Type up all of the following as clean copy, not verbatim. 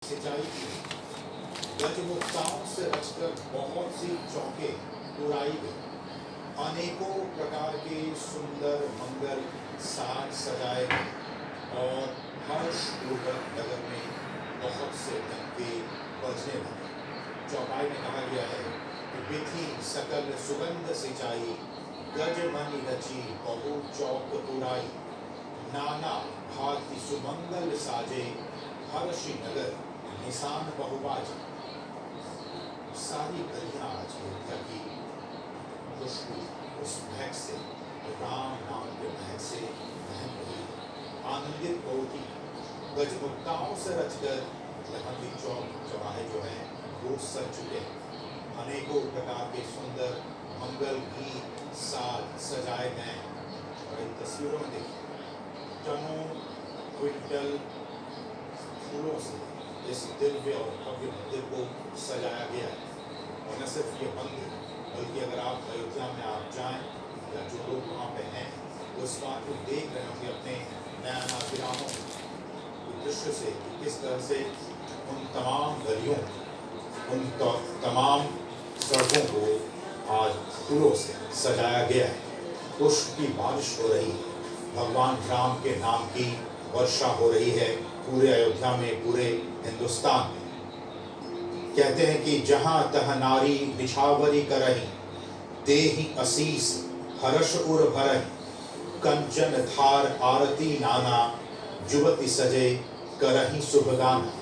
सिंचाई की गजमुक्ताओं से रचकर बहुत सी चौके उड़ाई गई। अनेकों प्रकार के सुंदर मंगल साज सजाए गए और हर्षपूर्वक नगर में बहुत से डंके बजने लगे। चौपाई में कहा गया है कि विधि सकल सुगंध सिंचाई, गज मनि रची बहु चौक उड़ाई, नाना भांति सुमंगल साजे, हर्षि नगर निशान बहुबाज। सारी गलियां आज अयोध्या की खुशबू उस महक से, राम नाम के महक से महक रही, आनंदित होती। गजमुक्ताओं से रचकर यहाँ की चौक चौराहे जो है वो सज चुके हैं। अनेकों प्रकार के सुंदर मंगल गीत साज सजाए गए। और इन तस्वीरों में देखिए टनों क्विंटल फूलों से इस दिव्य और भव्य मंदिर को सजाया गया है। और न सिर्फ ये मंदिर बल्कि अगर आप अयोध्या में आप जाएं या जो लोग वहाँ पे हैं वो इस बात को देख रहे होंगे अपने नयनाभिरामों दृश्य से कि किस तरह से उन तमाम गलियों, उन तमाम सड़कों को आज फूलों से सजाया गया है। पुष्प की बारिश हो रही है, भगवान राम के नाम की वर्षा हो रही है पूरे अयोध्या में, पूरे हिंदुस्तान में। कहते हैं कि जहां तह नारी बिछावरी करही, देहि असीस हर्ष उर भरही, कंचन धार आरती नाना, जुवति सजे करही शुभ गाना।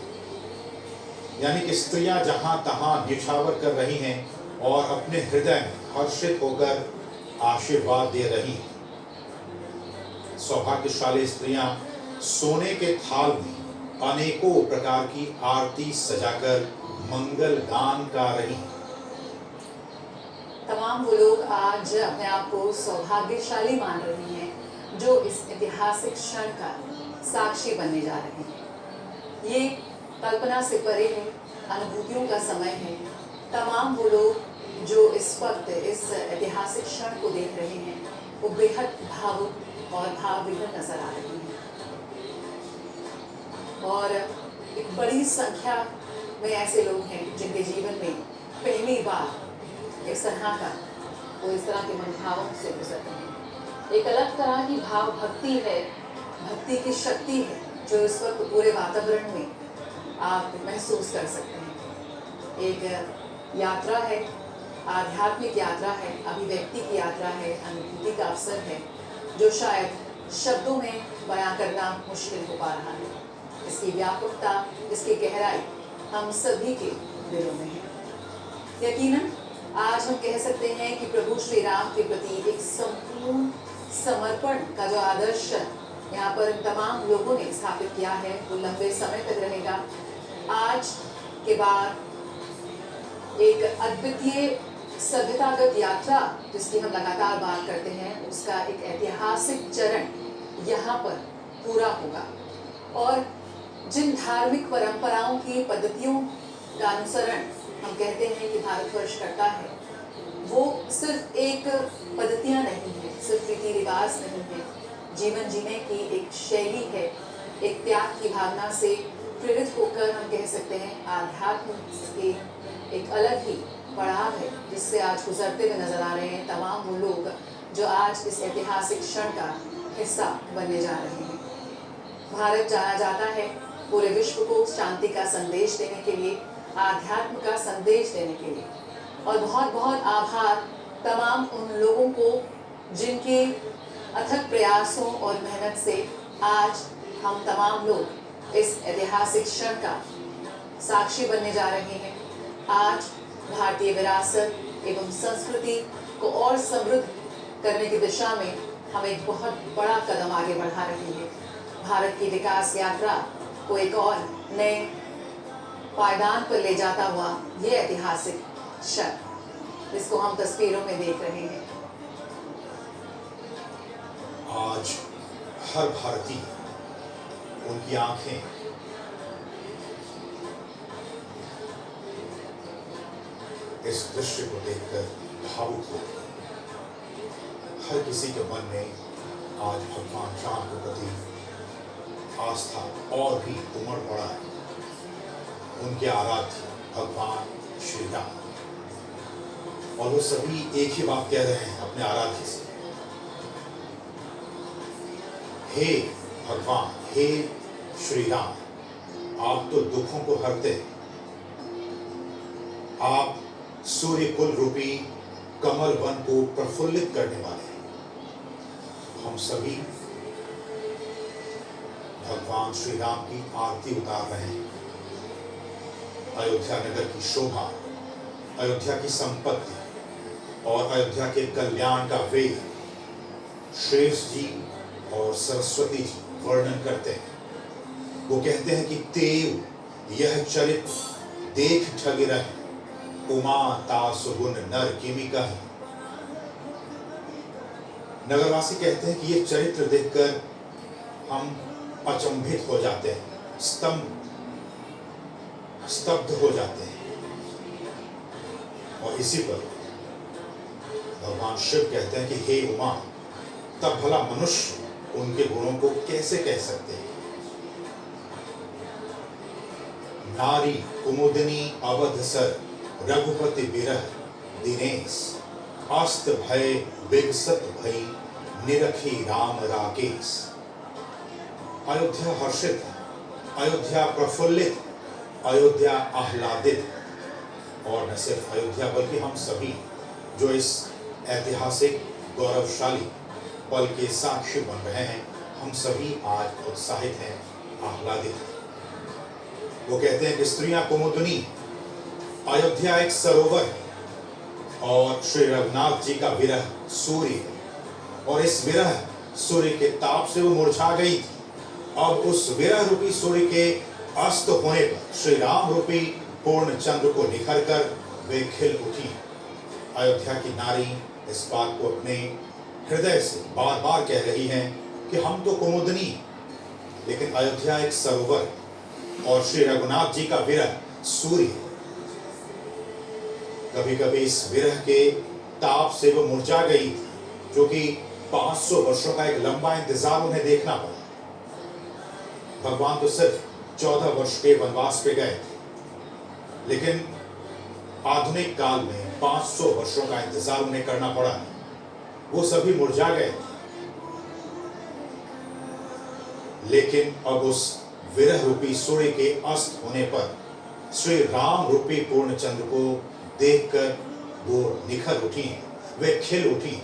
यानी कि स्त्रियां जहां तहां निछावर कर रही हैं और अपने हृदय में हर्षित होकर आशीर्वाद दे रही हैं। सौभाग्यशाली स्त्रियां सोने के थाल में अनेकों प्रकार की आरती सजाकर मंगल गान गा रही। तमाम वो लोग आज अपने आप को सौभाग्यशाली मान रही हैं जो इस ऐतिहासिक क्षण का साक्षी बनने जा रहे हैं। ये कल्पना से परे है, अनुभूतियों का समय है। तमाम वो लोग जो इस वक्त इस ऐतिहासिक क्षण को देख रहे हैं वो बेहद भावुक और भावविह्वल नजर आ रही हैं। और एक बड़ी संख्या में ऐसे लोग हैं जिनके जीवन में पहली बार इस तरह का वो इस तरह के मनोभावों से गुजर रहे हैं। एक अलग तरह की भाव भक्ति है, भक्ति की शक्ति है जो इस वक्त पूरे वातावरण में आप महसूस कर सकते हैं। एक यात्रा है, आध्यात्मिक यात्रा है, अभिव्यक्ति की यात्रा है, अनुभूति का अवसर है जो शायद शब्दों में बयां करना मुश्किल हो पा रहा है। इसकी व्यापकता, इसकी गहराई हम सभी के दिलों में है। यकीनन आज हम कह सकते हैं कि प्रभु श्री राम के प्रति एक संपूर्ण समर्पण का जो आदर्श यहाँ पर तमाम लोगों ने स्थापित किया है वो लंबे समय तक रहेगा। आज के बाद एक अद्वितीय सभ्यतागत यात्रा जिसकी हम लगातार बात करते हैं उसका एक ऐतिहासिक चरण यहाँ पर पूरा होगा। और जिन धार्मिक परंपराओं की पद्धतियों का अनुसरण हम कहते हैं कि भारतवर्ष करता है वो सिर्फ एक पद्धतियाँ नहीं है, सिर्फ रीति रिवाज नहीं है, जीवन जीने की एक शैली है। एक त्याग की भावना से प्रेरित होकर हम कह सकते हैं आध्यात्म के एक अलग ही पड़ाव है जिससे आज गुजरते हुए नजर आ रहे हैं तमाम वो लोग जो आज इस ऐतिहासिक क्षण का हिस्सा बनने जा रहे हैं। भारत जाना जाता है पूरे विश्व को शांति का संदेश देने के लिए, आध्यात्म का संदेश देने के लिए। और बहुत बहुत आभार तमाम उन लोगों को जिनके अथक प्रयासों और मेहनत से आज हम तमाम लोग इस ऐतिहासिक क्षण का साक्षी बनने जा रहे हैं। आज भारतीय विरासत एवं संस्कृति को और समृद्ध करने की दिशा में हम एक बहुत बड़ा कदम आगे बढ़ा रहे हैं। भारत की विकास यात्रा को एक और नए पायदान पर ले जाता हुआ ये ऐतिहासिक क्षण जिसको हम तस्वीरों में देख रहे हैं। आज हर भारतीय, उनकी आंखें इस दृश्य को देखकर भावुक हो गई। हर किसी के मन में आज भगवान राम के प्रति आस्था और भी उमड़ पड़ा है। उनके आराध्य भगवान श्री राम। और वो सभी एक ही बात कह रहे हैं अपने आराध्य से, हे भगवान, हे श्री राम, आप तो दुखों को हरते हैं, आप सूर्य कुल रूपी कमल वन को प्रफुल्लित करने वाले हैं। हम सभी भगवान श्री राम की आरती उतार रहे हैं। अयोध्या नगर की शोभा, अयोध्या की संपत्ति और अयोध्या के कल्याण का वेद श्रेष्ठ जी और सरस्वती जी वर्णन करते हैं। वो कहते हैं कि तेव यह चरित्र देख ठग रहे, उमा तासु गुण नर किमि कहि। नगरवासी कहते हैं कि ये चरित्र देखकर हम अचंभित हो जाते हैं, स्तब्ध हो जाते हैं। और इसी पर भगवान शिव कहते हैं कि हे उमा, तब भला मनुष्य उनके गुणों को कैसे कह सकते हैं। नारी कुमुदिनी अवध सर रघुपति बिरह दिनेश, अस्त भय बिगसत भई निरखी राम राकेश। अयोध्या हर्षित, अयोध्या प्रफुल्लित, अयोध्या आह्लादित। और न सिर्फ अयोध्या बल्कि हम सभी जो इस ऐतिहासिक गौरवशाली पल के साक्षी बन रहे हैं, हम सभी आज उत्साहित हैं, आह्लादित हैं। वो कहते हैं कि स्त्रियां कुमुदनी, अयोध्या एक सरोवर है और श्री रघुनाथ जी का विरह सूर्य है, और इस विरह सूर्य के ताप से वो मुरझा गई थी। अब उस विरह रूपी सूर्य के अस्त होने पर श्री राम रूपी पूर्ण चंद्र को निखर कर वे खिल उठी। अयोध्या की नारी इस बात को अपने हृदय से बार बार कह रही हैं कि हम तो कुमुदनी, लेकिन अयोध्या एक सरोवर और श्री रघुनाथ जी का विरह सूर्य। कभी कभी इस विरह के ताप से वो मुरझा गई, जो कि 500 वर्षों का एक लंबा इंतजार उन्हें देखना पड़ा। भगवान तो सिर्फ 14 वर्ष के वनवास पे गए, लेकिन आधुनिक काल में 500 वर्षों का इंतजार उन्हें करना पड़ा। वो सभी मुरझा गए, लेकिन अब उस विरह रूपी सूर्य के अस्त होने पर श्री राम रूपी पूर्ण चंद्र को देखकर वो निखर उठी हैं, वे खिल उठी।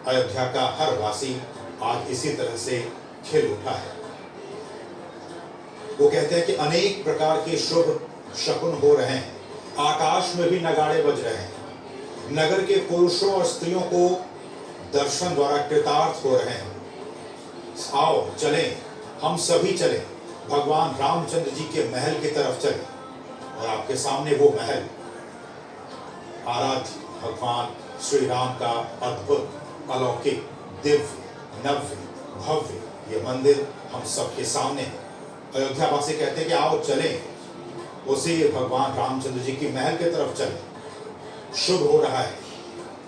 अयोध्या का हर वासी आज इसी तरह से खिल उठा है। वो कहते हैं कि अनेक प्रकार के शुभ शकुन हो रहे हैं, आकाश में भी नगाड़े बज रहे हैं, नगर के पुरुषों और स्त्रियों को दर्शन द्वारा कृतार्थ हो रहे हैं। आओ चलें, हम सभी चलें, भगवान रामचंद्र जी के महल की तरफ चलें। और आपके सामने वो महल, आराध्य भगवान श्री राम का अद्भुत, अलौकिक, दिव्य, नव्य, भव्य ये मंदिर हम सबके सामने है। अयोध्या वासी कहते हैं कि आओ चलें, उसी भगवान रामचंद्र जी की महल की तरफ चलें। शुभ हो रहा है,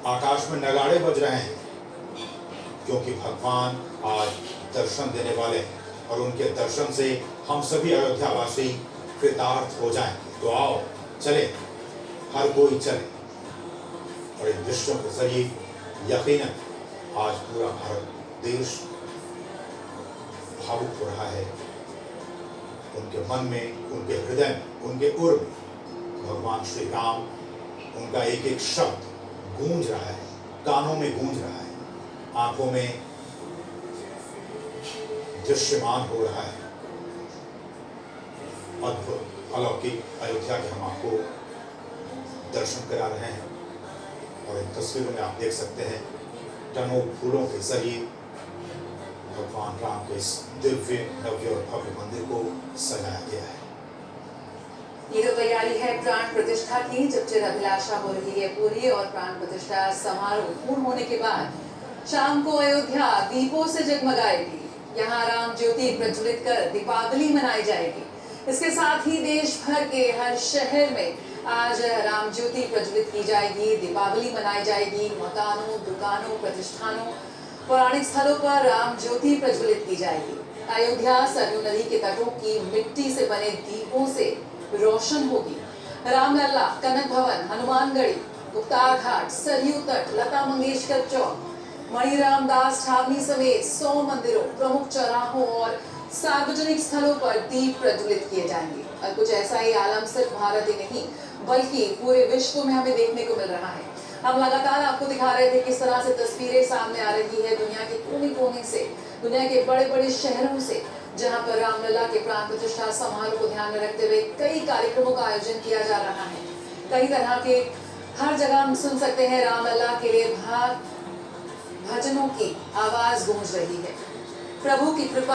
आकाश में नगाड़े बज रहे हैं, क्योंकि भगवान आज दर्शन देने वाले हैं और उनके दर्शन से हम सभी अयोध्या वासी कृतार्थ हो जाएं। तो आओ चले, हर कोई चले। और इन दृश्यों के जरिए यकीनन आज पूरा भारत देश भावुक हो रहा है। उनके मन में, उनके हृदय में, उनके उर में भगवान श्री राम, उनका एक एक शब्द गूंज रहा है, कानों में गूंज रहा है, आंखों में दृश्यमान हो रहा है। अद्भुत, अलौकिक अयोध्या के हम आपको दर्शन करा रहे हैं। और इन तस्वीरों में आप देख सकते हैं टनों फूलों के जरिए भगवान राम के इस दिव्य, नव्य और भव्य मंदिर को सजाया गया है। ये तो तैयारी है प्राण प्रतिष्ठा की, जब चिर अभिलाषा हो रही है पूरी। और प्राण प्रतिष्ठा समारोह पूर्ण होने के बाद शाम को अयोध्या दीपों से जगमगाएगी। यहाँ राम ज्योति प्रज्वलित कर दीपावली मनाई जाएगी। इसके साथ ही देश भर के हर शहर में आज राम ज्योति प्रज्वलित की जाएगी, दीपावली मनाई जाएगी। मकानों, दुकानों, प्रतिष्ठानों, पौराणिक स्थलों पर राम ज्योति प्रज्वलित की जाएगी। अयोध्या सरयू नदी के तटों की मिट्टी से बने दीपों से रोशन होगी। रामलला, कनक भवन, हनुमानगढ़ी, गुप्तार घाट, सरयू तट, लता मंगेशकर चौक, मणिराम दास छावनी समेत 100 मंदिरों, प्रमुख चौराहों और सार्वजनिक स्थलों पर दीप प्रज्वलित किए जाएंगे। और कुछ ऐसा ही आलम सिर्फ भारत ही नहीं बल्कि पूरे विश्व में हमें देखने को मिल रहा है। हम लगातार आपको दिखा रहे थे किस तरह से तस्वीरें सामने आ रही है दुनिया के कोने कोने से, दुनिया के बड़े बड़े शहरों से, जहां पर रामलला के प्राण प्रतिष्ठा समारोह को ध्यान में रखते हुए कई कार्यक्रमों का आयोजन किया जा रहा है। कई तरह के हर जगह हम सुन सकते हैं रामलला के लिए भजनों की आवाज गूंज रही है। प्रभु की कृपा